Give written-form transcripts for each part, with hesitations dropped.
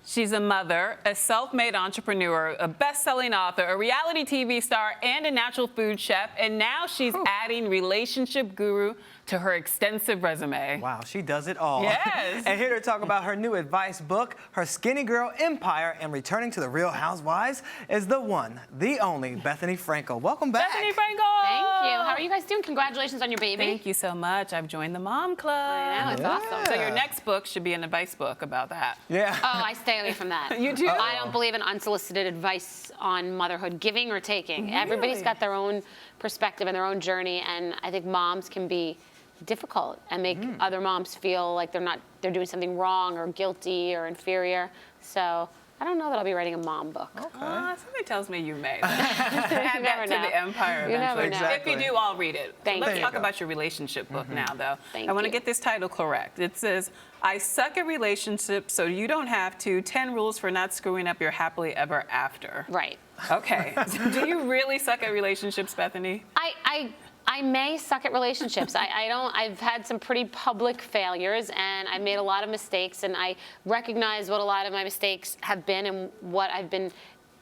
She's a mother, a self-made entrepreneur, a best-selling author, a reality TV star, and a natural food chef. And now she's adding relationship guru to her extensive resume. Wow, she does it all. Yes. And here to talk about her new advice book, her Skinnygirl empire, and returning to the Real Housewives is the one, the only Bethenny Frankel. Welcome back. Bethenny Frankel! Thank you. How are you guys doing? Congratulations on your baby. Thank you so much. I've joined the Mom Club. I know, it's awesome. So your next book should be an advice book about that. Yeah. Oh, I stay away from that. You do? I don't believe in unsolicited advice on motherhood, giving or taking. Really? Everybody's got their own perspective and their own journey, and I think moms can be difficult and make other moms feel like they're doing something wrong or guilty or inferior. So I don't know that I'll be writing a mom book. Okay. Something tells me you may. Add that to the empire You never eventually. know. Exactly. If you do, I'll read it. Thank Let's you. talk about your relationship book now, though. Thank I want to you. get this title correct. It says, I suck at relationships so you don't have to. 10 rules for not screwing up your happily ever after. Right. Okay. Do you really suck at relationships, Bethenny? I may suck at relationships. I've had some pretty public failures, and I've made a lot of mistakes, and I recognize what a lot of my mistakes have been and what I've been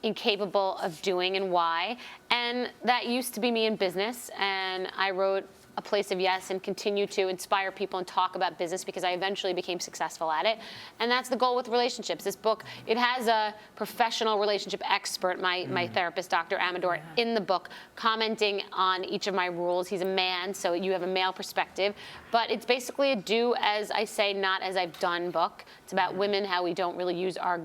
incapable of doing and why. And that used to be me in business, and I wrote A Place of Yes and continue to inspire people and talk about business because I eventually became successful at it. And that's the goal with relationships. This book, it has a professional relationship expert, my therapist, Dr. Amador, in the book, commenting on each of my rules. He's a man, so you have a male perspective. But it's basically a do as I say, not as I've done book. It's about women, how we don't really use our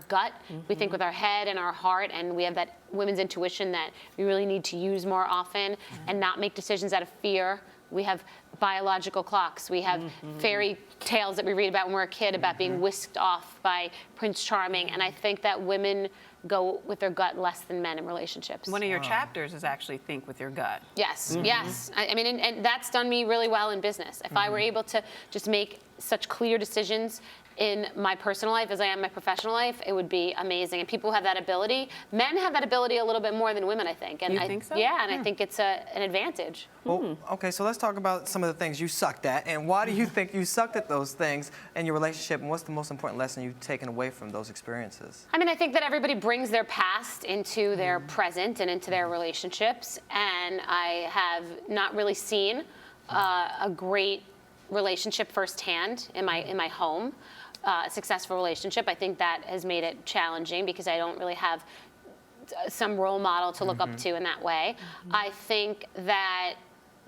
gut. We think with our head and our heart, and we have that women's intuition that we really need to use more often and not make decisions out of fear. We have biological clocks. We have fairy tales that we read about when we're a kid about being whisked off by Prince Charming. And I think that women go with their gut less than men in relationships. One of your chapters is actually Think with Your Gut. Yes, yes. I mean, and that's done me really well in business. If I were able to just make such clear decisions in my personal life as I am my professional life, it would be amazing. And people who have that ability, men have that ability a little bit more than women, I think. And You think so? Yeah, and I think it's an advantage. Well, okay, so let's talk about some of the things you sucked at, and why do you think you sucked at those things in your relationship, and what's the most important lesson you've taken away from those experiences? I mean, I think that everybody brings their past into their present and into their relationships, and I have not really seen a great relationship firsthand in my home. A successful relationship. I think that has made it challenging because I don't really have some role model to look up to in that way. I think that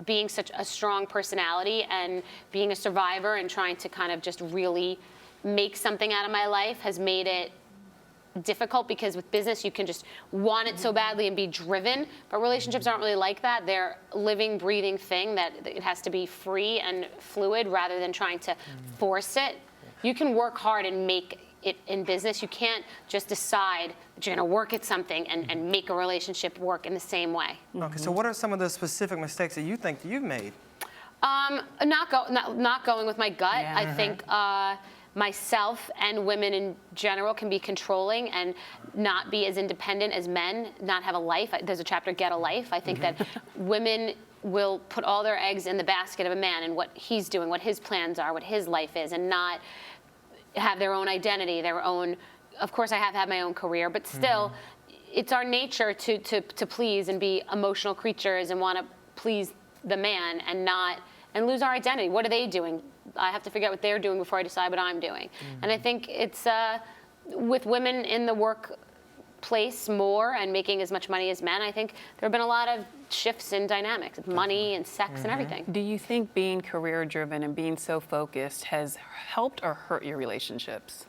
being such a strong personality and being a survivor and trying to kind of just really make something out of my life has made it difficult, because with business you can just want it so badly and be driven, but relationships aren't really like that. They're a living, breathing thing that it has to be free and fluid rather than trying to force it. You can work hard and make it in business. You can't just decide that you're going to work at something and make a relationship work in the same way. Okay, so what are some of the specific mistakes that you think that you've made? Not going with my gut. I think myself and women in general can be controlling and not be as independent as men, not have a life. There's a chapter, Get a Life. I think that women will put all their eggs in the basket of a man and what he's doing, what his plans are, what his life is, and not have their own identity, their own. Of course, I have had my own career, but still, it's our nature to please and be emotional creatures and want to please the man and lose our identity. What are they doing? I have to figure out what they're doing before I decide what I'm doing. And I think it's with women in the workplace more and making as much money as men, I think there have been a lot of shifts in dynamics, money and sex and everything. Do you think being career-driven and being so focused has helped or hurt your relationships?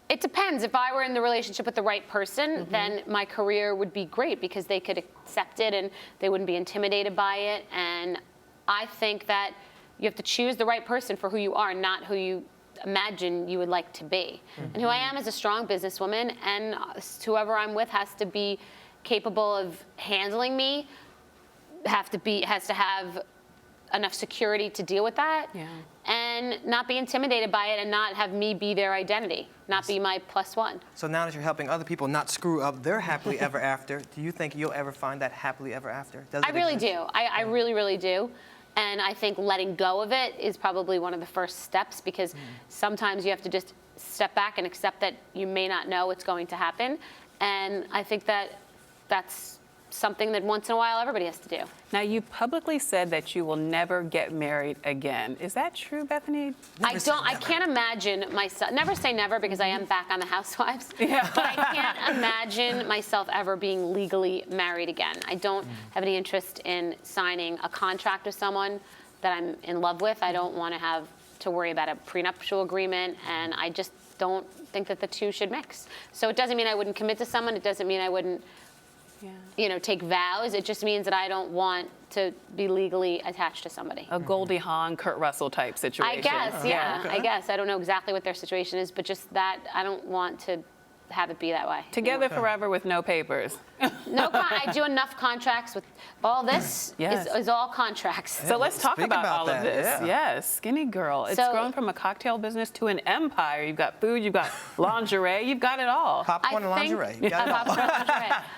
It depends. If I were in the relationship with the right person, then my career would be great because they could accept it and they wouldn't be intimidated by it. And I think that you have to choose the right person for who you are, not who you imagine you would like to be. And who I am is a strong businesswoman, and whoever I'm with has to be capable of handling me, has to have enough security to deal with that, and not be intimidated by it and not have me be their identity, not be my plus one. So now that you're helping other people not screw up their happily ever after, do you think you'll ever find that happily ever after? I really do. I really, really do. And I think letting go of it is probably one of the first steps, because sometimes you have to just step back and accept that you may not know what's going to happen. And I think that that's something that once in a while everybody has to do. Now, you publicly said that you will never get married again. Is that true, Bethenny? I can't imagine myself, never say never because I am back on the Housewives, Yeah. but I can't imagine myself ever being legally married again. I don't have any interest in signing a contract with someone that I'm in love with. I don't want to have to worry about a prenuptial agreement, and I just don't think that the two should mix. So it doesn't mean I wouldn't commit to someone. It doesn't mean I wouldn't take vows. It just means that I don't want to be legally attached to somebody. A Goldie Hawn, Kurt Russell type situation. I guess, yeah. I guess. I don't know exactly what their situation is, but just that, I don't want to have it be that way. Together forever with no papers. I do enough contracts with all this is all contracts. So let's talk speak about about all that, of this. yeah. Yes, Skinnygirl. It's So- grown from a cocktail business to an empire. You've got food, you've got lingerie, you've got it all. Popcorn and lingerie. You got it all. Popcorn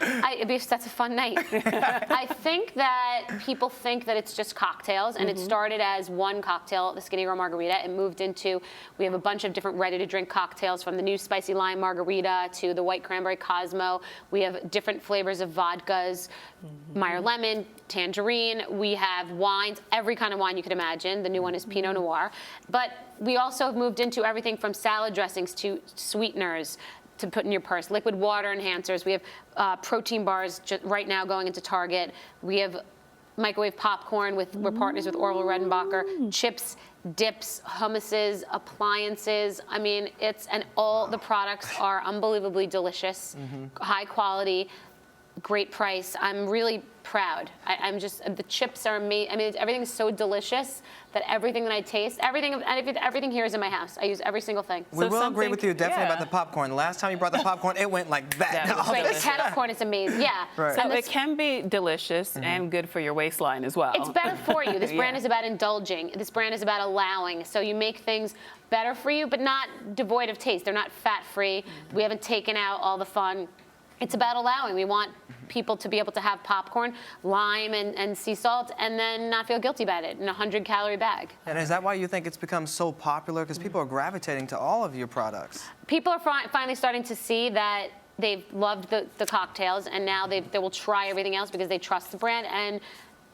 and lingerie. That's a fun night. I think that people think that it's just cocktails, and it started as one cocktail, the Skinnygirl margarita. It moved into, we have a bunch of different ready-to-drink cocktails, from the new spicy lime margarita to the white cranberry Cosmo. We have different flavors of vodkas, Meyer lemon, tangerine. We have wines, every kind of wine you could imagine. The new one is Pinot Noir. But we also have moved into everything from salad dressings to sweeteners to put in your purse, liquid water enhancers. We have protein bars right now going into Target. We have microwave popcorn we're partners with Orville Redenbacher, chips, dips, hummuses, appliances. I mean, and all the products are unbelievably delicious, high quality, great price. I'm really proud. The chips are amazing. I mean, everything's so delicious that everything that I taste, everything here is in my house. I use every single thing. We will agree with you definitely about the popcorn. The last time you brought the popcorn, it went like that. That was Right, the delicious. kettle corn is amazing. Yeah. Right. So And it can be delicious and good for your waistline as well. It's better for you. This brand Yeah. is about indulging. This brand is about allowing. So you make things better for you, but not devoid of taste. They're not fat-free. We haven't taken out all the fun. It's about allowing. We want people to be able to have popcorn, lime, and sea salt, and then not feel guilty about it in a 100-calorie bag. And is that why you think it's become so popular? Because people are gravitating to all of your products. People are finally starting to see that they've loved the cocktails, and now they will try everything else because they trust the brand, and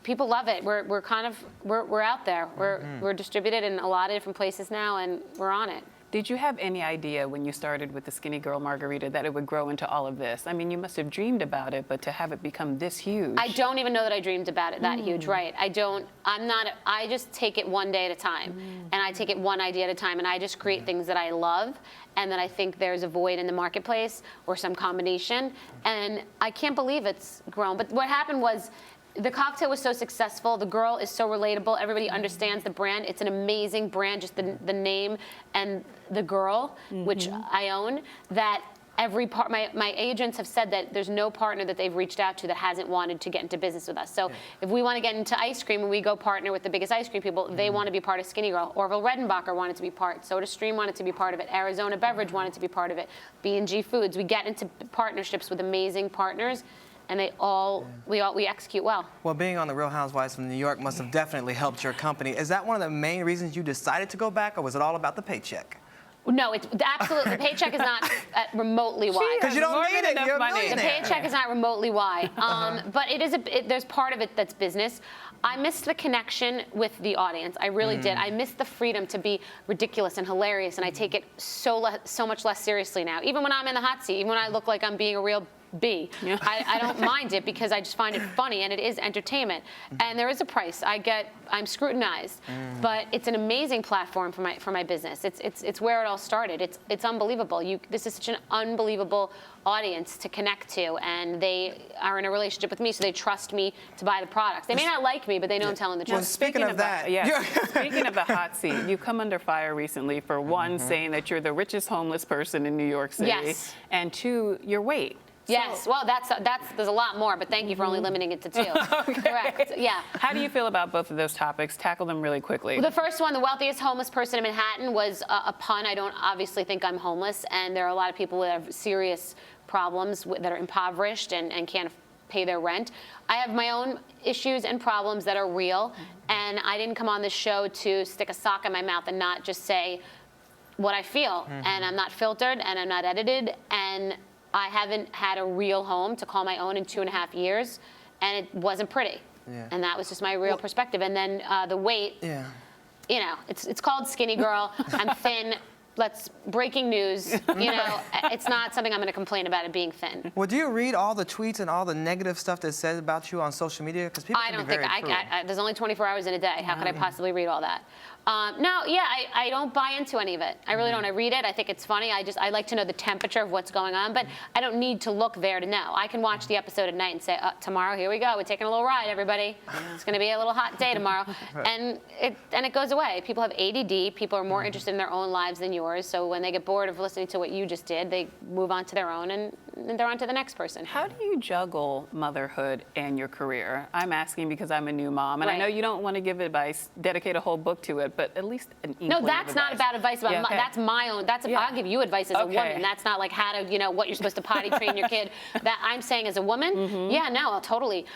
people love it. We're out there. We're distributed in a lot of different places now, and we're on it. Did you have any idea when you started with the Skinnygirl margarita that it would grow into all of this? I mean, you must have dreamed about it, but to have it become this huge. I don't even know that I dreamed about it that huge, right? I just take it one day at a time, and I take it one idea at a time, and I just create things that I love and that I think there's a void in the marketplace or some combination, and I can't believe it's grown. But what happened was, the cocktail was so successful. The girl is so relatable. Everybody understands the brand. It's an amazing brand, just the name and the girl, which I own, that my agents have said that there's no partner that they've reached out to that hasn't wanted to get into business with us. So if we want to get into ice cream and we go partner with the biggest ice cream people, they want to be part of Skinnygirl. Orville Redenbacher wanted to be part. SodaStream wanted to be part of it. Arizona Beverage wanted to be part of it. B&G Foods. We get into partnerships with amazing partners, and we execute well. Well, being on the Real Housewives from New York must have definitely helped your company. Is that one of the main reasons you decided to go back, or was it all about the paycheck? No, it's absolutely, the paycheck is not remotely why. Because you don't More need than it. enough You're a money. The millionaire. paycheck is not remotely why. But it is there's part of it that's business. I missed the connection with the audience. I really did. I missed the freedom to be ridiculous and hilarious, and I take it so much less seriously now. Even when I'm in the hot seat, even when I look like I'm being a real B. Yeah. I don't mind it because I just find it funny, and it is entertainment. And there is a price. I'm scrutinized, but it's an amazing platform for my business. It's where it all started. It's unbelievable. This is such an unbelievable audience to connect to, and they are in a relationship with me, so they trust me to buy the products. They may not like me, but they know I'm telling the Well, truth. speaking of that, Speaking of the hot seat, you've come under fire recently for one, saying that you're the richest homeless person in New York City, Yes. and two, your weight. Yes, well, there's a lot more, but thank you for only limiting it to 2. Correct, yeah. How do you feel about both of those topics? Tackle them really quickly. The first one, the wealthiest homeless person in Manhattan, was a pun. I don't obviously think I'm homeless, and there are a lot of people that have serious problems that are impoverished and can't pay their rent. I have my own issues and problems that are real, and I didn't come on this show to stick a sock in my mouth and not just say, what I feel, and I'm not filtered, and I'm not edited, and I haven't had a real home to call my own in 2.5 years, and it wasn't pretty. Yeah. And that was just my real perspective. And then the weight, Yeah. you know, it's called Skinnygirl. I'm thin. Breaking news, you know, it's not something I'm going to complain about it being thin. Well, do you read all the tweets and all the negative stuff that's said about you on social media? Because people I can don't be think very cruel. there's only 24 hours in a day. How could I possibly read all that? No, yeah, I don't buy into any of it. I really don't. I read it. I think it's funny. I like to know the temperature of what's going on, but I don't need to look there to know. I can watch the episode at night and say, tomorrow, here we go. We're taking a little ride, everybody. It's going to be a little hot day tomorrow. And it goes away. People have ADD. People are more interested in their own lives than yours. So when they get bored of listening to what you just did, they move on to their own and they're on to the next person. How do you juggle motherhood and your career? I'm asking because I'm a new mom, and I Right. know you don't want to give advice, dedicate a whole book to it, but at least an inkling No, of that's not advice. about advice. Yeah, okay. That's my own. I'll give you advice as a Okay. woman. That's not like how to, you know, what you're supposed to potty train your kid. That I'm saying as a woman. Yeah, no, totally.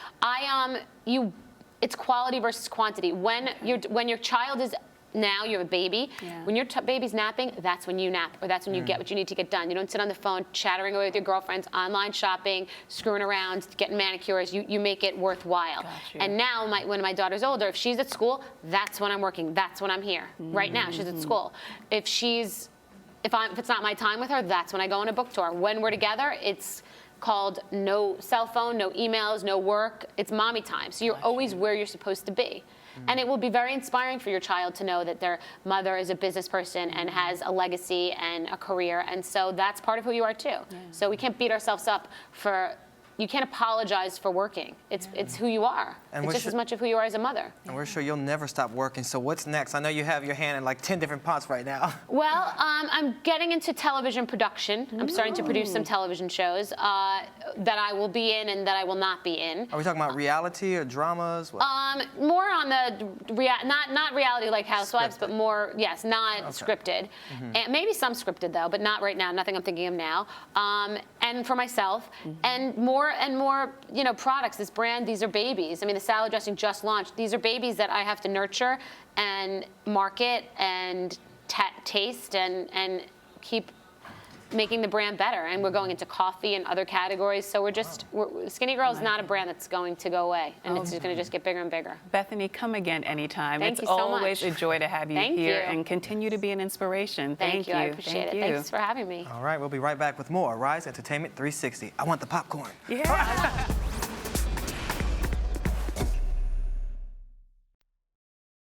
It's quality versus quantity. When your child is now you have a baby. Yeah. When your baby's napping, that's when you nap, or that's when you get what you need to get done. You don't sit on the phone chattering away with your girlfriends, online shopping, screwing around, getting manicures. You make it worthwhile. Gotcha. And now, when my daughter's older, if she's at school, that's when I'm working. That's when I'm here. Right now, she's at school. If it's not my time with her, that's when I go on a book tour. When we're together, it's called no cell phone, no emails, no work. It's mommy time. So you're always where you're supposed to be. And it will be very inspiring for your child to know that their mother is a business person and has a legacy and a career. And so that's part of who you are too. Yeah. So we can't beat ourselves up you can't apologize for working. It's who you are. And it's just as much of who you are as a mother. And we're sure you'll never stop working. So what's next? I know you have your hand in like 10 different pots right now. Well, I'm getting into television production. I'm starting to produce some television shows that I will be in and that I will not be in. Are we talking about reality or dramas? What? More on the not reality like Housewives, Scripted. but more not scripted, and maybe some scripted though, but not right now. Nothing I'm thinking of now. And for myself, and more products. This brand, these are babies. I mean, the salad dressing just launched. These are babies that I have to nurture and market and taste and keep making the brand better. And we're going into coffee and other categories. So Skinnygirl is not a brand that's going to go away, and it's just going to just get bigger and bigger. Bethenny, come again anytime. Thank it's you so always much. a joy to have you Thank here you. and continue to be an inspiration. Thank you. I appreciate Thank it. you. Thanks for having me. All right, we'll be right back with more Rise Entertainment 360. I want the popcorn. Yeah.